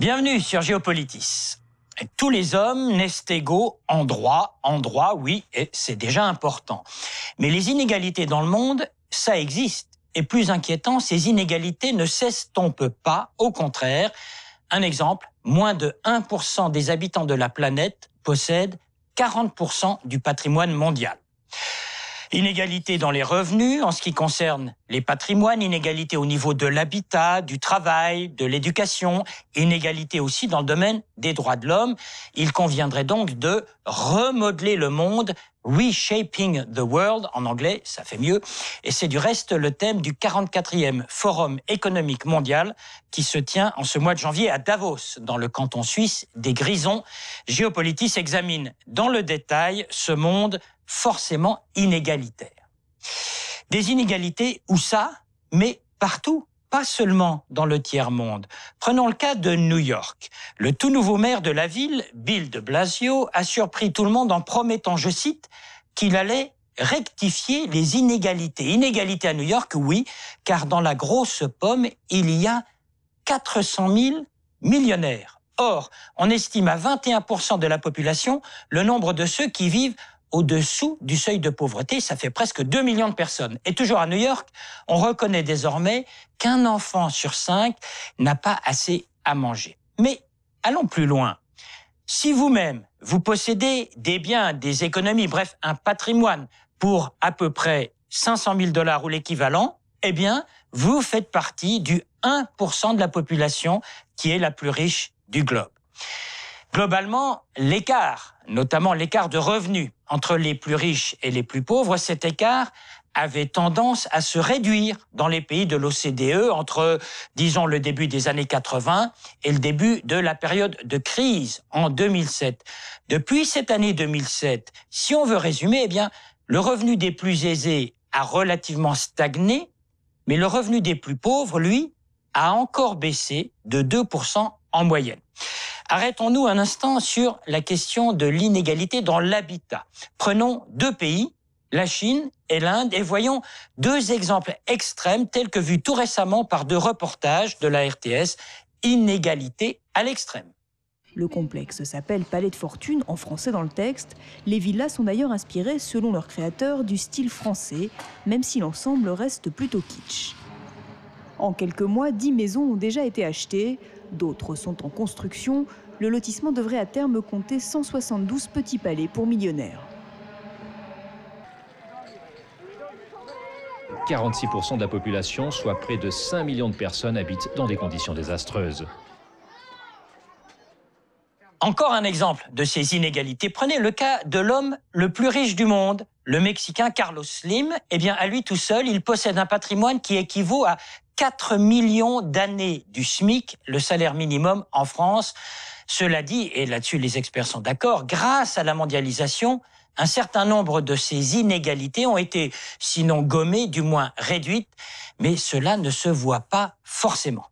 Bienvenue sur Géopolitis. Tous les hommes naissent égaux en droit, oui, et c'est déjà important. Mais les inégalités dans le monde, ça existe. Et plus inquiétant, ces inégalités ne s'estompent pas, au contraire. Un exemple, moins de 1% des habitants de la planète possèdent 40% du patrimoine mondial. Inégalité dans les revenus en ce qui concerne les patrimoines, inégalité au niveau de l'habitat, du travail, de l'éducation, inégalité aussi dans le domaine des droits de l'homme. Il conviendrait donc de remodeler le monde, reshaping the world, en anglais, ça fait mieux. Et c'est du reste le thème du 44e Forum économique mondial qui se tient en ce mois de janvier à Davos, dans le canton suisse des Grisons. Géopolitis examine dans le détail ce monde forcément inégalitaire. Des inégalités, où ça? Mais partout, pas seulement dans le tiers-monde. Prenons le cas de New York. Le tout nouveau maire de la ville, Bill de Blasio, a surpris tout le monde en promettant, je cite, qu'il allait rectifier les inégalités. Inégalités à New York, oui, car dans la grosse pomme, il y a 400 000 millionnaires. Or, on estime à 21% de la population le nombre de ceux qui vivent au-dessous du seuil de pauvreté, ça fait presque 2 millions de personnes. Et toujours à New York, on reconnaît désormais qu'un enfant sur 5 n'a pas assez à manger. Mais allons plus loin. Si vous-même, vous possédez des biens, des économies, bref, un patrimoine pour à peu près 500 000 $ ou l'équivalent, eh bien, vous faites partie du 1% de la population qui est la plus riche du globe. Globalement, l'écart, notamment l'écart de revenus entre les plus riches et les plus pauvres, cet écart avait tendance à se réduire dans les pays de l'OCDE entre, disons, le début des années 80 et le début de la période de crise en 2007. Depuis cette année 2007, si on veut résumer, eh bien, le revenu des plus aisés a relativement stagné, mais le revenu des plus pauvres, lui, a encore baissé de 2% en moyenne. Arrêtons-nous un instant sur la question de l'inégalité dans l'habitat. Prenons deux pays, la Chine et l'Inde, et voyons deux exemples extrêmes tels que vus tout récemment par deux reportages de la RTS, inégalité à l'extrême. Le complexe s'appelle Palais de Fortune, en français dans le texte. Les villas sont d'ailleurs inspirées, selon leur créateur, du style français, même si l'ensemble reste plutôt kitsch. En quelques mois, 10 maisons ont déjà été achetées, d'autres sont en construction. Le lotissement devrait à terme compter 172 petits palais pour millionnaires. 46% de la population, soit près de 5 millions de personnes, habitent dans des conditions désastreuses. Encore un exemple de ces inégalités. Prenez le cas de l'homme le plus riche du monde, le Mexicain Carlos Slim. Eh bien, à lui tout seul, il possède un patrimoine qui équivaut à 4 millions d'années du SMIC, le salaire minimum en France. Cela dit, et là-dessus les experts sont d'accord, grâce à la mondialisation, un certain nombre de ces inégalités ont été, sinon gommées, du moins réduites, mais cela ne se voit pas forcément.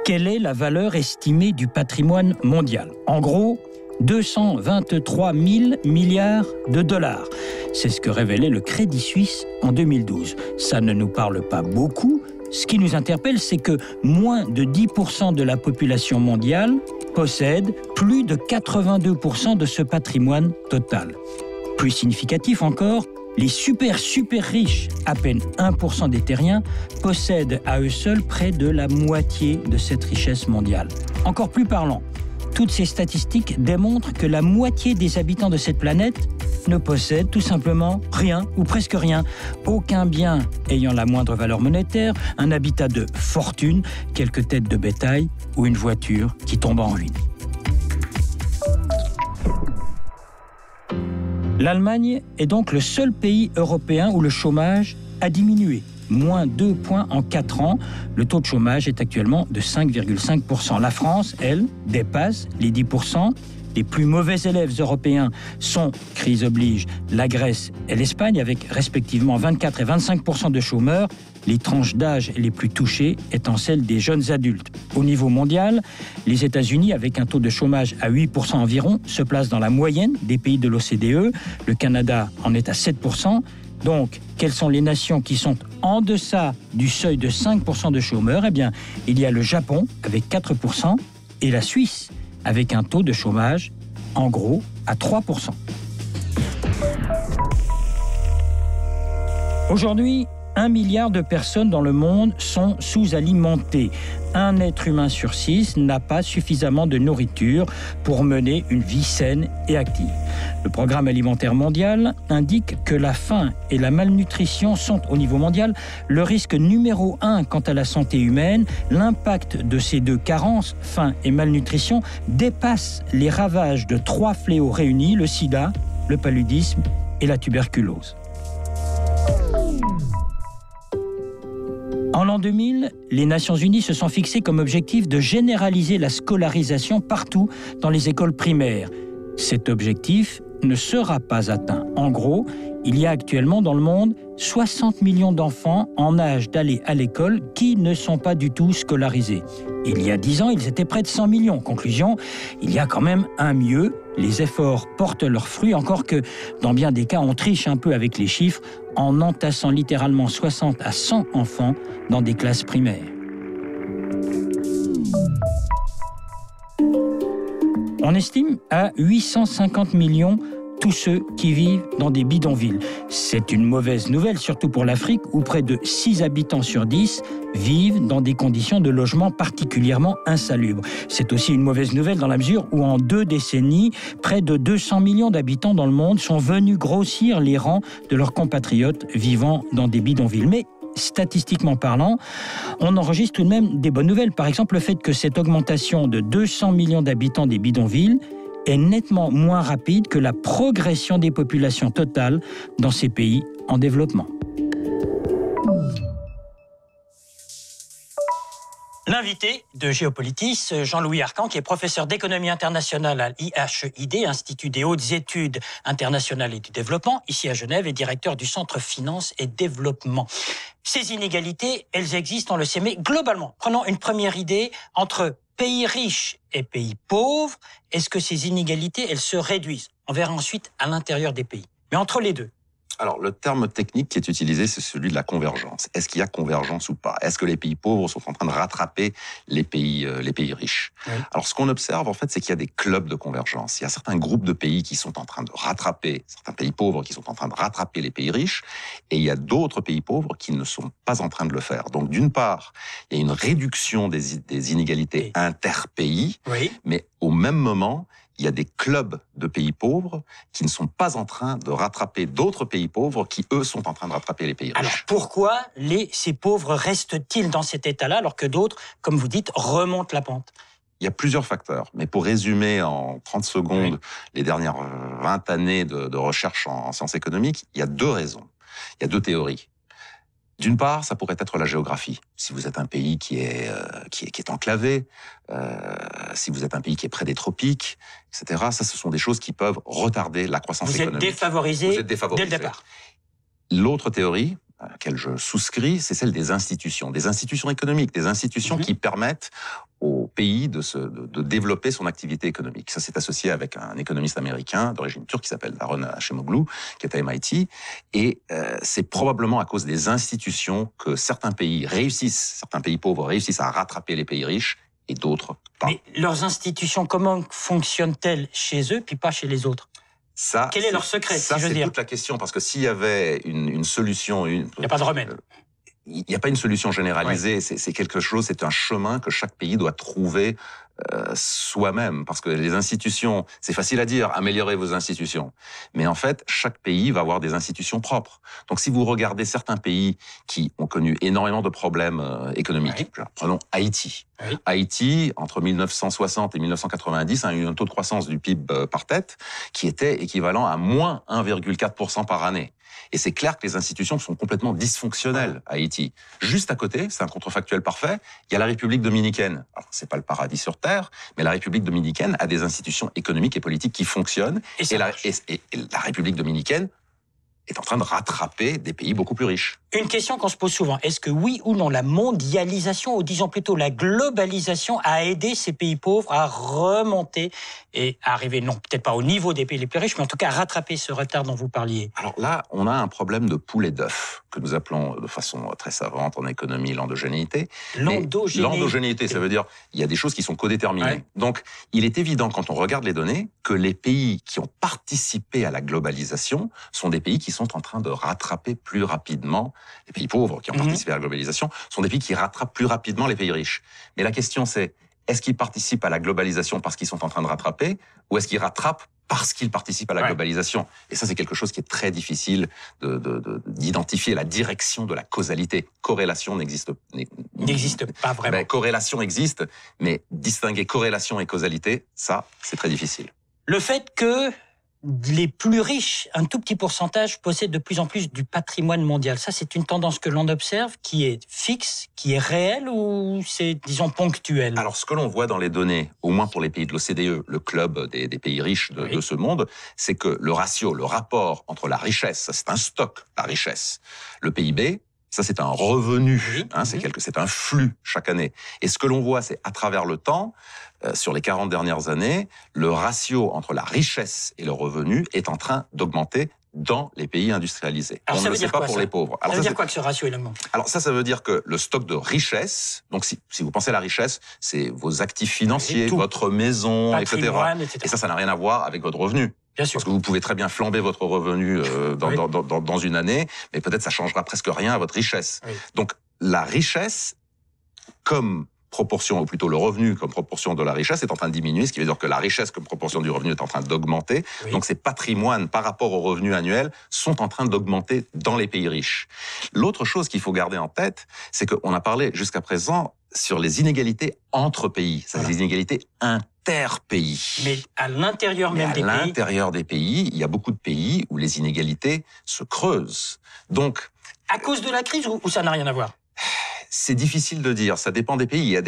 Quelle est la valeur estimée du patrimoine mondial? En gros, 223 000 milliards de dollars. C'est ce que révélait le Crédit Suisse en 2012. Ça ne nous parle pas beaucoup. Ce qui nous interpelle, c'est que moins de 10% de la population mondiale possède plus de 82% de ce patrimoine total. Plus significatif encore, les super riches, à peine 1% des terriens, possèdent à eux seuls près de la moitié de cette richesse mondiale. Encore plus parlant, toutes ces statistiques démontrent que la moitié des habitants de cette planète ne possèdent tout simplement rien ou presque rien. Aucun bien ayant la moindre valeur monétaire, un habitat de fortune, quelques têtes de bétail ou une voiture qui tombe en ruine. L'Allemagne est donc le seul pays européen où le chômage a diminué. Moins 2 points en 4 ans. Le taux de chômage est actuellement de 5,5%. La France, elle, dépasse les 10%. Les plus mauvais élèves européens sont, crise oblige, la Grèce et l'Espagne, avec respectivement 24 et 25% de chômeurs, les tranches d'âge les plus touchées étant celles des jeunes adultes. Au niveau mondial, les États-Unis, avec un taux de chômage à 8% environ, se placent dans la moyenne des pays de l'OCDE. Le Canada en est à 7%. Donc, quelles sont les nations qui sont en deçà du seuil de 5% de chômeurs? Eh bien, il y a le Japon avec 4% et la Suisse avec un taux de chômage, en gros, à 3%. Aujourd'hui, 1 milliard de personnes dans le monde sont sous-alimentées. Un être humain sur 6 n'a pas suffisamment de nourriture pour mener une vie saine et active. Le Programme alimentaire mondial indique que la faim et la malnutrition sont, au niveau mondial, le risque numéro 1 quant à la santé humaine. L'impact de ces deux carences, faim et malnutrition, dépasse les ravages de 3 fléaux réunis, le sida, le paludisme et la tuberculose. En l'an 2000, les Nations Unies se sont fixées comme objectif de généraliser la scolarisation partout dans les écoles primaires. Cet objectif ne sera pas atteint. En gros, il y a actuellement dans le monde 60 millions d'enfants en âge d'aller à l'école qui ne sont pas du tout scolarisés. Il y a 10 ans, ils étaient près de 100 millions. Conclusion, il y a quand même un mieux. Les efforts portent leurs fruits, encore que dans bien des cas, on triche un peu avec les chiffres en entassant littéralement 60 à 100 enfants dans des classes primaires. On estime à 850 millions tous ceux qui vivent dans des bidonvilles. C'est une mauvaise nouvelle, surtout pour l'Afrique, où près de 6 habitants sur 10 vivent dans des conditions de logement particulièrement insalubres. C'est aussi une mauvaise nouvelle dans la mesure où en 2 décennies, près de 200 millions d'habitants dans le monde sont venus grossir les rangs de leurs compatriotes vivant dans des bidonvilles. Mais statistiquement parlant, on enregistre tout de même des bonnes nouvelles. Par exemple, le fait que cette augmentation de 200 millions d'habitants des bidonvilles est nettement moins rapide que la progression des populations totales dans ces pays en développement. L'invité de Géopolitis, Jean-Louis Arcan, qui est professeur d'économie internationale à l'IHED, Institut des hautes études internationales et du développement, ici à Genève, et directeur du Centre Finance et Développement. Ces inégalités, elles existent, on le sait, mais globalement, prenons une première idée, entre pays riches et pays pauvres, est-ce que ces inégalités, elles se réduisent? On verra ensuite à l'intérieur des pays. Mais entre les deux. Alors, le terme technique qui est utilisé, c'est celui de la convergence. Est-ce qu'il y a convergence ou pas? Est-ce que les pays pauvres sont en train de rattraper les pays riches? Oui. Alors, ce qu'on observe, en fait, c'est qu'il y a des clubs de convergence. Il y a certains groupes de pays qui sont en train de rattraper, certains pays pauvres qui sont en train de rattraper les pays riches, et il y a d'autres pays pauvres qui ne sont pas en train de le faire. Donc, d'une part, il y a une réduction des inégalités interpays, oui. Mais au même moment, il y a des clubs de pays pauvres qui ne sont pas en train de rattraper d'autres pays pauvres qui, eux, sont en train de rattraper les pays riches. Alors, pourquoi ces pauvres restent-ils dans cet état-là alors que d'autres, comme vous dites, remontent la pente? Il y a plusieurs facteurs, mais pour résumer en 30 secondes oui. Les dernières 20 années de recherche en sciences économiques, il y a 2 raisons. Il y a 2 théories. D'une part, ça pourrait être la géographie. Si vous êtes un pays qui est enclavé, si vous êtes un pays qui est près des tropiques, etc., ça, ce sont des choses qui peuvent retarder la croissance économique. Vous êtes défavorisé dès le départ. L'autre théorie, à laquelle je souscris, c'est celle des institutions économiques, des institutions qui permettent au pays de développer son activité économique. Ça, c'est associé avec un économiste américain d'origine turque qui s'appelle Daron Acemoglu, qui est à MIT. Et c'est probablement à cause des institutions que certains pays pauvres réussissent à rattraper les pays riches et d'autres pas. Mais leurs institutions, comment fonctionnent-elles chez eux puis pas chez les autres? Quel est leur secret, ça, c'est toute la question, parce que s'il y avait une solution... Il n'y a pas de remède. Il n'y a pas une solution généralisée, oui. C'est quelque chose, c'est un chemin que chaque pays doit trouver soi-même. Parce que les institutions, c'est facile à dire, améliorez vos institutions. Mais en fait, chaque pays va avoir des institutions propres. Donc si vous regardez certains pays qui ont connu énormément de problèmes économiques, oui. Prenons Haïti. Oui. Haïti, entre 1960 et 1990, a eu un taux de croissance du PIB par tête qui était équivalent à moins 1,4% par année. Et c'est clair que les institutions sont complètement dysfonctionnelles à Haïti. Juste à côté, c'est un contrefactuel parfait, il y a la République dominicaine. Alors, c'est pas le paradis sur Terre, mais la République dominicaine a des institutions économiques et politiques qui fonctionnent. Et la République dominicaine est en train de rattraper des pays beaucoup plus riches. Une question qu'on se pose souvent, est-ce que oui ou non la mondialisation, ou disons plutôt la globalisation, a aidé ces pays pauvres à remonter et à arriver, non peut-être pas au niveau des pays les plus riches, mais en tout cas à rattraper ce retard dont vous parliez? Alors là, on a un problème de poule et d'œuf, que nous appelons de façon très savante en économie l'endogénéité. L'endogénéité, ça veut dire il y a des choses qui sont codéterminées. Ouais. Donc, il est évident quand on regarde les données que les pays qui ont participé à la globalisation sont des pays qui sont en train de rattraper plus rapidement. Les pays pauvres qui ont participé à la globalisation sont des pays qui rattrapent plus rapidement les pays riches. Mais la question c'est, est-ce qu'ils participent à la globalisation parce qu'ils sont en train de rattraper, ou est-ce qu'ils rattrapent parce qu'ils participent à la globalisation? Et ça, c'est quelque chose qui est très difficile d'identifier la direction de la causalité. Corrélation n'existe pas vraiment. Corrélation existe, mais distinguer corrélation et causalité, ça, c'est très difficile. Le fait que les plus riches, un tout petit pourcentage, possèdent de plus en plus du patrimoine mondial. Ça, c'est une tendance que l'on observe, qui est fixe, qui est réelle, ou c'est, disons, ponctuel? Alors, ce que l'on voit dans les données, au moins pour les pays de l'OCDE, le club des pays riches de ce monde, c'est que le ratio, le rapport entre la richesse, ça c'est un stock, la richesse, le PIB, ça c'est un revenu, c'est un flux chaque année. Et ce que l'on voit, c'est à travers le temps, sur les 40 dernières années, le ratio entre la richesse et le revenu est en train d'augmenter dans les pays industrialisés. Alors, on ne le sait pas pour les pauvres. Alors, ça veut dire quoi que ce ratio il augmente? Alors ça veut dire que le stock de richesse, donc si vous pensez à la richesse, c'est vos actifs financiers, votre maison, etc. Et ça n'a rien à voir avec votre revenu. Bien sûr. Parce que vous pouvez très bien flamber votre revenu dans une année, mais peut-être ça changera presque rien à votre richesse. Oui. Donc la richesse, comme proportion, ou plutôt le revenu comme proportion de la richesse, est en train de diminuer, ce qui veut dire que la richesse comme proportion du revenu est en train d'augmenter. Oui. Donc ces patrimoines par rapport au revenu annuel sont en train d'augmenter dans les pays riches. L'autre chose qu'il faut garder en tête, c'est qu'on a parlé jusqu'à présent sur les inégalités entre pays, c'est les inégalités interpays. Mais à l'intérieur même des pays. À l'intérieur des pays, il y a beaucoup de pays où les inégalités se creusent. Donc, à cause de la crise ou ça n'a rien à voir? C'est difficile de dire, ça dépend des pays. Il y a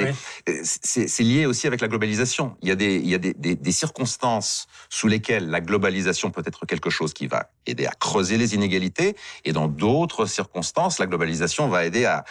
c'est lié aussi avec la globalisation. Il y a des circonstances sous lesquelles la globalisation peut être quelque chose qui va aider à creuser les inégalités, et dans d'autres circonstances, la globalisation va aider à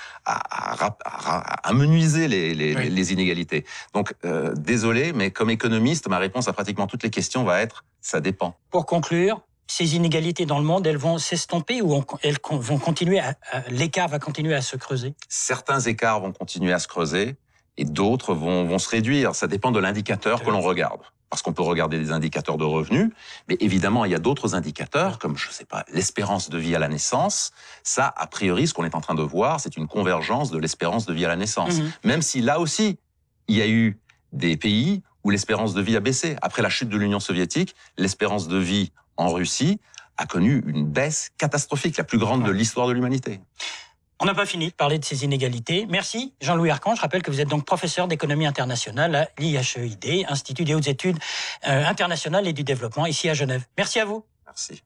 amenuiser les inégalités. Donc, désolé, mais comme économiste, ma réponse à pratiquement toutes les questions va être « ça dépend ». Pour conclure, ces inégalités dans le monde, elles vont s'estomper ou elles vont continuer l'écart va continuer à se creuser? Certains écarts vont continuer à se creuser et d'autres vont se réduire. Ça dépend de l'indicateur que l'on regarde. Parce qu'on peut regarder des indicateurs de revenus, mais évidemment, il y a d'autres indicateurs, comme, je sais pas, l'espérance de vie à la naissance. Ça, a priori, ce qu'on est en train de voir, c'est une convergence de l'espérance de vie à la naissance. Même si, là aussi, il y a eu des pays où l'espérance de vie a baissé. Après la chute de l'Union soviétique, l'espérance de vie en Russie a connu une baisse catastrophique, la plus grande de l'histoire de l'humanité. On n'a pas fini de parler de ces inégalités. Merci Jean-Louis Arcand. Je rappelle que vous êtes donc professeur d'économie internationale à l'IHEID, Institut des hautes études internationales et du développement, ici à Genève. Merci à vous. Merci.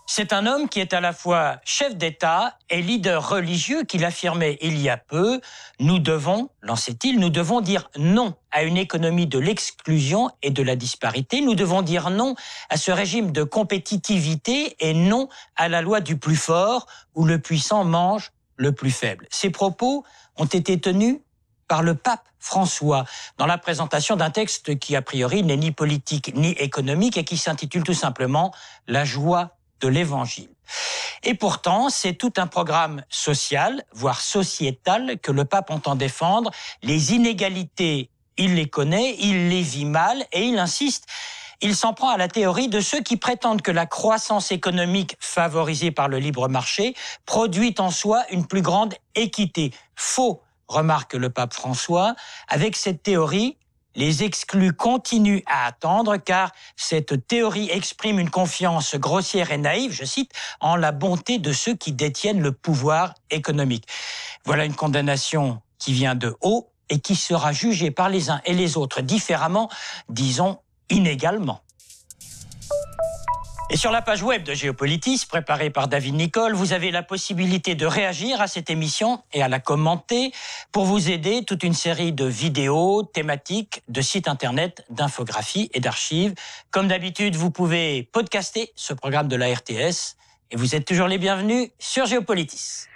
C'est un homme qui est à la fois chef d'État et leader religieux qu'il affirmait il y a peu « Nous devons, lançait-il, nous devons dire non à une économie de l'exclusion et de la disparité. Nous devons dire non à ce régime de compétitivité et non à la loi du plus fort où le puissant mange le plus faible. » Ces propos ont été tenus par le pape François dans la présentation d'un texte qui, a priori, n'est ni politique ni économique et qui s'intitule tout simplement « La joie de l'Évangile ». Et pourtant, c'est tout un programme social, voire sociétal, que le pape entend défendre. Les inégalités, il les connaît, il les vit mal et il insiste. Il s'en prend à la théorie de ceux qui prétendent que la croissance économique favorisée par le libre marché produit en soi une plus grande équité. Faux, remarque le pape François. Avec cette théorie, les exclus continuent à attendre car cette théorie exprime une confiance grossière et naïve, je cite, en la bonté de ceux qui détiennent le pouvoir économique. Voilà une condamnation qui vient de haut et qui sera jugée par les uns et les autres différemment, disons inégalement. Et sur la page web de Géopolitis, préparée par David Nicole, vous avez la possibilité de réagir à cette émission et à la commenter. Pour vous aider, toute une série de vidéos, thématiques, de sites internet, d'infographies et d'archives. Comme d'habitude, vous pouvez podcaster ce programme de la RTS et vous êtes toujours les bienvenus sur Géopolitis.